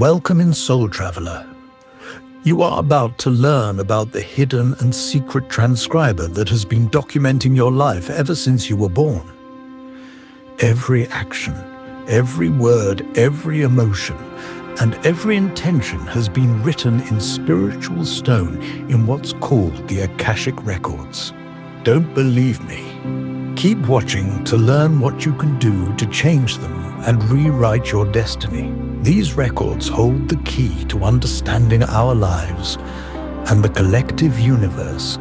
Welcome in Soul Traveler. You are about to learn about the hidden and secret transcriber that has been documenting your life ever since you were born. Every action, every word, every emotion, and every intention has been written in spiritual stone in what's called the Akashic Records. Don't believe me? Keep watching to learn what you can do to change them and rewrite your destiny. These records hold the key to understanding our lives and the collective universe,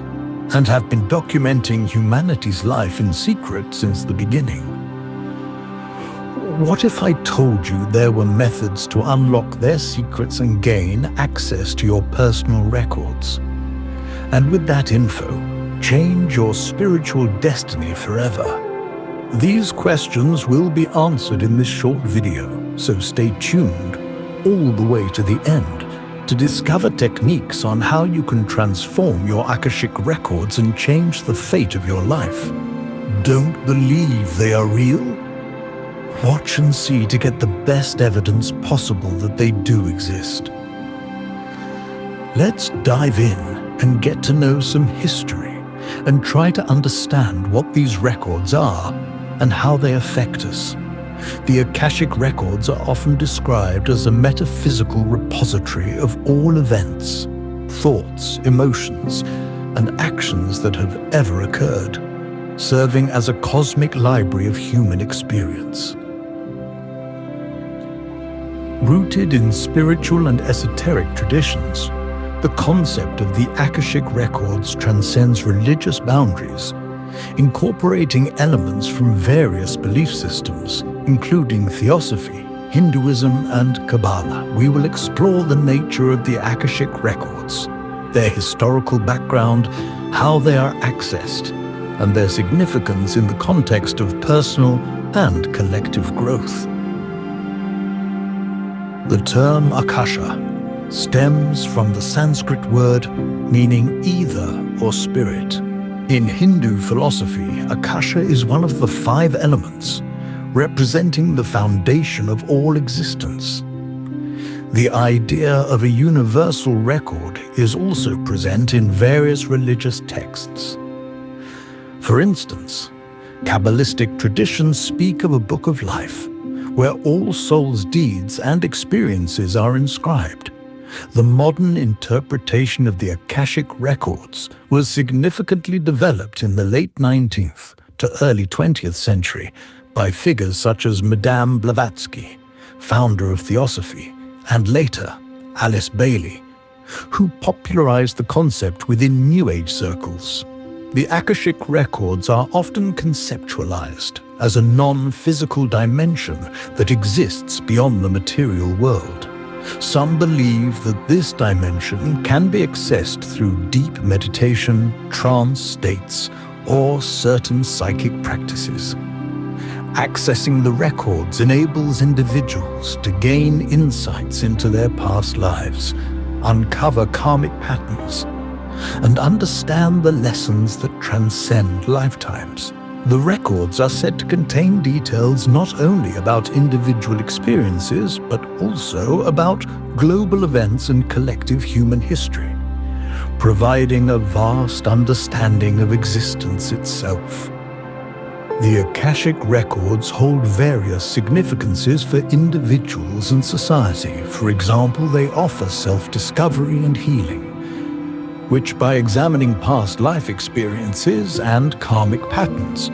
and have been documenting humanity's life in secret since the beginning. What if I told you there were methods to unlock their secrets and gain access to your personal records? And with that info, change your spiritual destiny forever. These questions will be answered in this short video, so stay tuned all the way to the end to discover techniques on how you can transform your Akashic records and change the fate of your life. Don't believe they are real? Watch and see to get the best evidence possible that they do exist. Let's dive in and get to know some history and try to understand what these records are and how they affect us. The Akashic Records are often described as a metaphysical repository of all events, thoughts, emotions, and actions that have ever occurred, serving as a cosmic library of human experience. Rooted in spiritual and esoteric traditions, the concept of the Akashic Records transcends religious boundaries, incorporating elements from various belief systems, including Theosophy, Hinduism, and Kabbalah. We will explore the nature of the Akashic Records, their historical background, how they are accessed, and their significance in the context of personal and collective growth. The term Akasha stems from the Sanskrit word meaning ether or spirit. In Hindu philosophy, Akasha is one of the 5 elements, representing the foundation of all existence. The idea of a universal record is also present in various religious texts. For instance, Kabbalistic traditions speak of a book of life, where all souls' deeds and experiences are inscribed. The modern interpretation of the Akashic Records was significantly developed in the late 19th to early 20th century by figures such as Madame Blavatsky, founder of Theosophy, and later Alice Bailey, who popularized the concept within New Age circles. The Akashic Records are often conceptualized as a non-physical dimension that exists beyond the material world. Some believe that this dimension can be accessed through deep meditation, trance states, or certain psychic practices. Accessing the records enables individuals to gain insights into their past lives, uncover karmic patterns, and understand the lessons that transcend lifetimes. The records are said to contain details not only about individual experiences, but also about global events and collective human history, providing a vast understanding of existence itself. The Akashic Records hold various significances for individuals and society. For example, they offer self-discovery and healing, which by examining past life experiences and karmic patterns,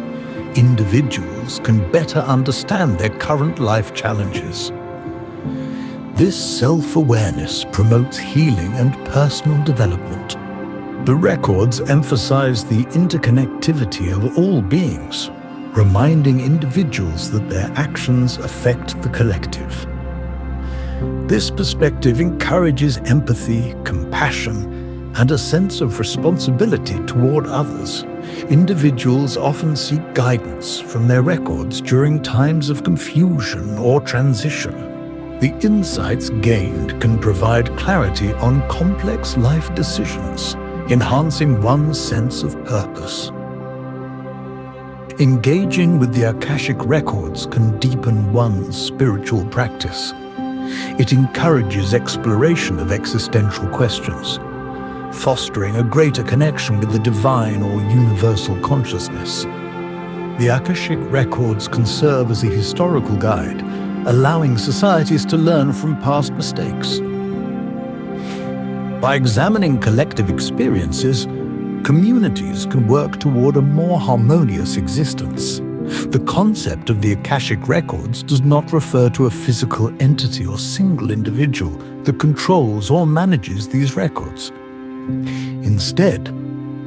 individuals can better understand their current life challenges. This self-awareness promotes healing and personal development. The records emphasize the interconnectivity of all beings, reminding individuals that their actions affect the collective. This perspective encourages empathy, compassion, and a sense of responsibility toward others. Individuals often seek guidance from their records during times of confusion or transition. The insights gained can provide clarity on complex life decisions, enhancing one's sense of purpose. Engaging with the Akashic Records can deepen one's spiritual practice. It encourages exploration of existential questions, fostering a greater connection with the divine or universal consciousness. The Akashic Records can serve as a historical guide, allowing societies to learn from past mistakes. By examining collective experiences, communities can work toward a more harmonious existence. The concept of the Akashic Records does not refer to a physical entity or single individual that controls or manages these records. Instead,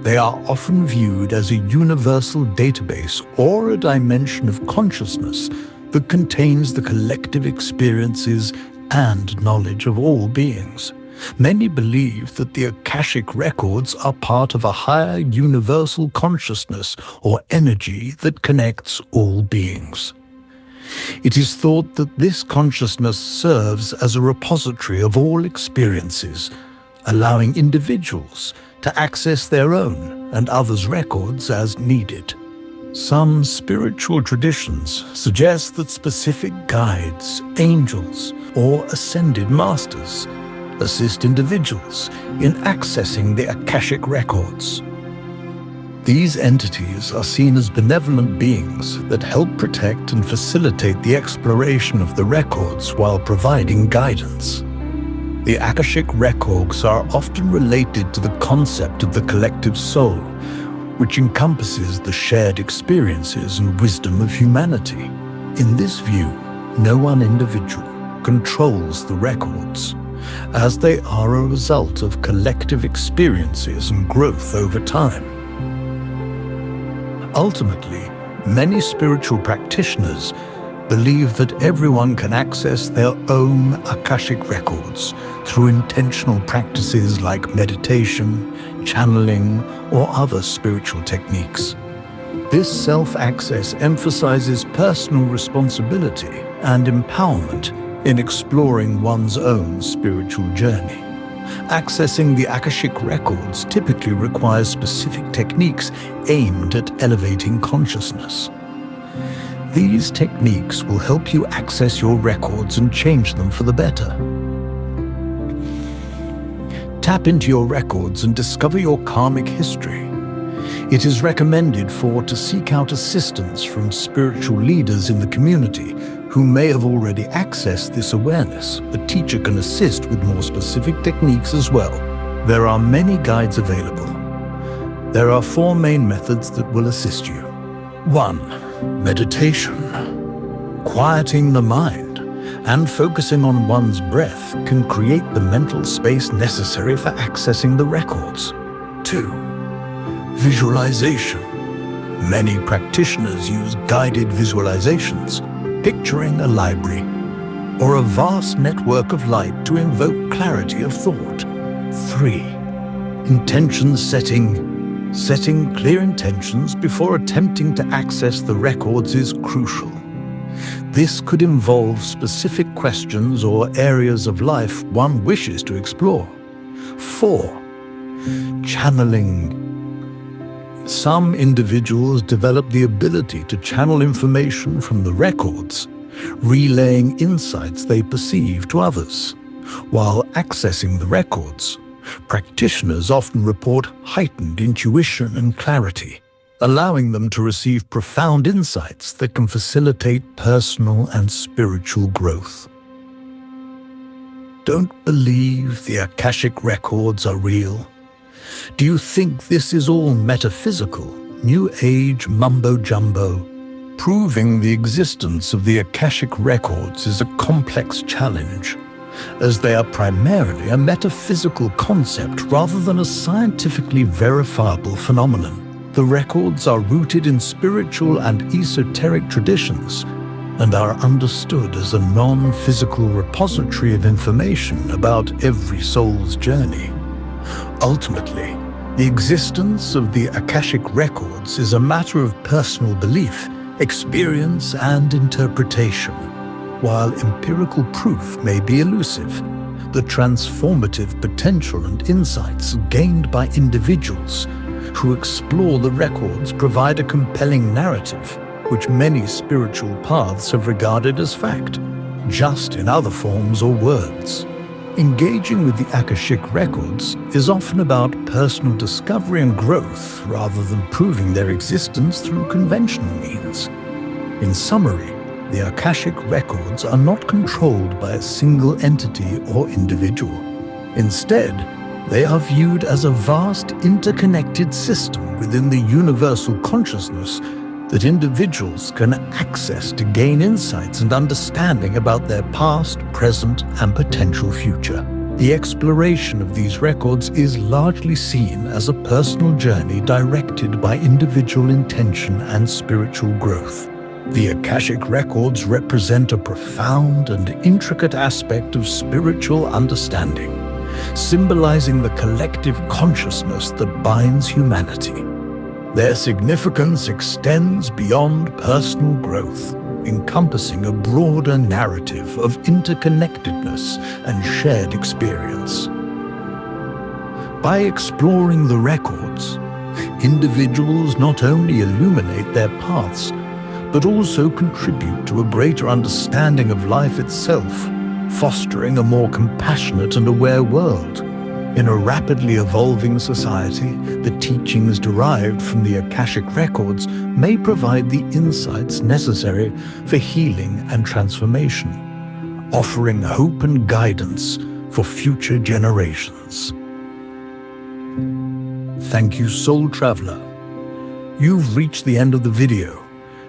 they are often viewed as a universal database or a dimension of consciousness that contains the collective experiences and knowledge of all beings. Many believe that the Akashic Records are part of a higher universal consciousness or energy that connects all beings. It is thought that this consciousness serves as a repository of all experiences, allowing individuals to access their own and others' records as needed. Some spiritual traditions suggest that specific guides, angels, or ascended masters assist individuals in accessing the Akashic Records. These entities are seen as benevolent beings that help protect and facilitate the exploration of the records while providing guidance. The Akashic Records are often related to the concept of the collective soul, which encompasses the shared experiences and wisdom of humanity. In this view, no one individual controls the records, as they are a result of collective experiences and growth over time. Ultimately, many spiritual practitioners believe that everyone can access their own Akashic Records through intentional practices like meditation, channeling, or other spiritual techniques. This self-access emphasizes personal responsibility and empowerment in exploring one's own spiritual journey. Accessing the Akashic Records typically requires specific techniques aimed at elevating consciousness. These techniques will help you access your records and change them for the better. Tap into your records and discover your karmic history. It is recommended to seek out assistance from spiritual leaders in the community who may have already accessed this awareness. A teacher can assist with more specific techniques as well. There are many guides available. There are 4 main methods that will assist you. 1. Meditation. Quieting the mind and focusing on one's breath can create the mental space necessary for accessing the records. 2. Visualization. Many practitioners use guided visualizations, picturing a library or a vast network of light to invoke clarity of thought. 3. Intention setting. Setting clear intentions before attempting to access the records is crucial. This could involve specific questions or areas of life one wishes to explore. 4. Channeling. Some individuals develop the ability to channel information from the records, relaying insights they perceive to others. While accessing the records, practitioners often report heightened intuition and clarity, allowing them to receive profound insights that can facilitate personal and spiritual growth. Don't believe the Akashic Records are real? Do you think this is all metaphysical, New Age mumbo-jumbo? Proving the existence of the Akashic Records is a complex challenge, as they are primarily a metaphysical concept rather than a scientifically verifiable phenomenon. The records are rooted in spiritual and esoteric traditions and are understood as a non-physical repository of information about every soul's journey. Ultimately, the existence of the Akashic Records is a matter of personal belief, experience, and interpretation. While empirical proof may be elusive, the transformative potential and insights gained by individuals who explore the records provide a compelling narrative, which many spiritual paths have regarded as fact. just in other forms or words. Engaging with the Akashic Records is often about personal discovery and growth rather than proving their existence through conventional means. In summary, the Akashic Records are not controlled by a single entity or individual. Instead, they are viewed as a vast interconnected system within the universal consciousness that individuals can access to gain insights and understanding about their past, present, and potential future. The exploration of these records is largely seen as a personal journey directed by individual intention and spiritual growth. The Akashic Records represent a profound and intricate aspect of spiritual understanding, symbolizing the collective consciousness that binds humanity. Their significance extends beyond personal growth, encompassing a broader narrative of interconnectedness and shared experience. By exploring the records, individuals not only illuminate their paths, but also contribute to a greater understanding of life itself, fostering a more compassionate and aware world. In a rapidly evolving society, the teachings derived from the Akashic Records may provide the insights necessary for healing and transformation, offering hope and guidance for future generations. Thank you, Soul Traveler. You've reached the end of the video,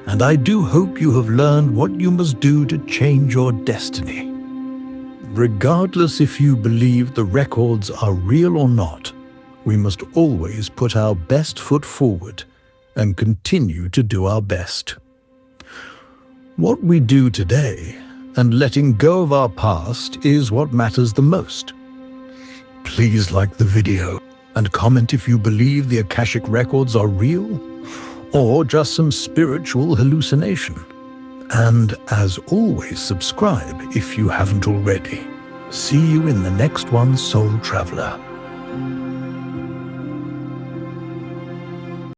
and I do hope you have learned what you must do to change your destiny. Regardless if you believe the records are real or not, we must always put our best foot forward and continue to do our best. What we do today and letting go of our past is what matters the most. Please like the video and comment if you believe the Akashic Records are real or just some spiritual hallucination. And as always, subscribe if you haven't already. See you in the next one, Soul Traveler.